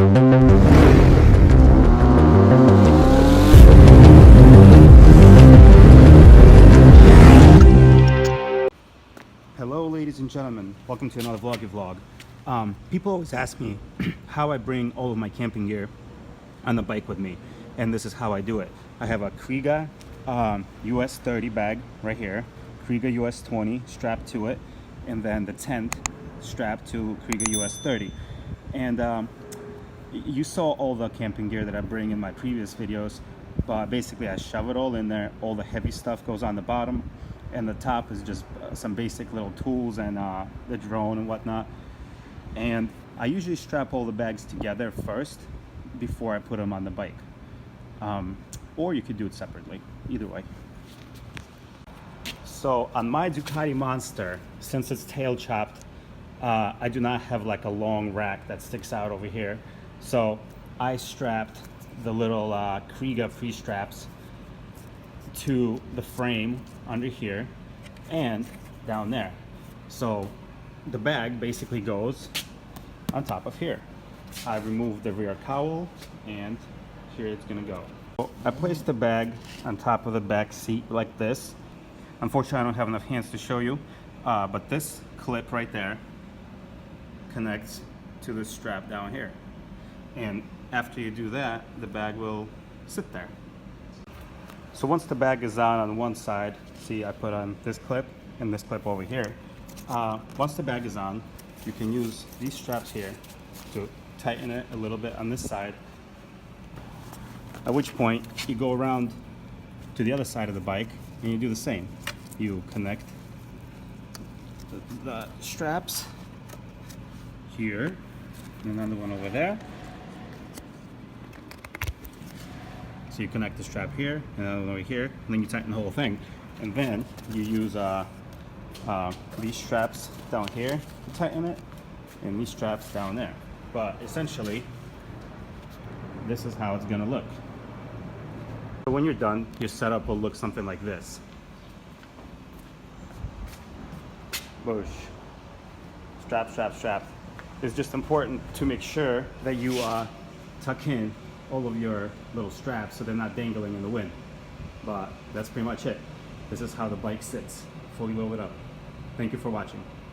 Hello ladies and gentlemen, welcome to another vloggy vlog. People always ask me how I bring all of my camping gear on the bike with me, and this is how I do it. I have a Kriega US30 bag right here, Kriega US20 strapped to it, and then the tent strapped to Kriega US30. And you saw all the camping gear that I bring in my previous videos, but basically I shove it all in there. All the heavy stuff goes on the bottom, and the top is just some basic little tools and the drone and whatnot. And I usually strap all the bags together first before I put them on the bike, or you could do it separately, either way. So on my Ducati Monster, since it's tail chopped, I do not have like a long rack that sticks out over here, so I strapped the little Kriega free straps to the frame under here and down there. So the bag basically goes on top of here. I removed the rear cowl and here it's gonna go. So I placed the bag on top of the back seat like this. Unfortunately, I don't have enough hands to show you, but this clip right there connects to the strap down here. And after you do that, the bag will sit there. So once the bag is on one side, see I put on this clip and this clip over here. Once the bag is on, you can use these straps here to tighten it a little bit on this side, at which point you go around to the other side of the bike and you do the same. You connect the straps here, another one over there. So you connect the strap here, and another one over here, and then you tighten the whole thing. And then you use these straps down here to tighten it, and these straps down there. But essentially, this is how it's gonna look. So when you're done, your setup will look something like this. Boosh. Strap, strap, strap. It's just important to make sure that you tuck in all of your little straps so they're not dangling in the wind. But that's pretty much it. This is how the bike sits, fully loaded up. Thank you for watching.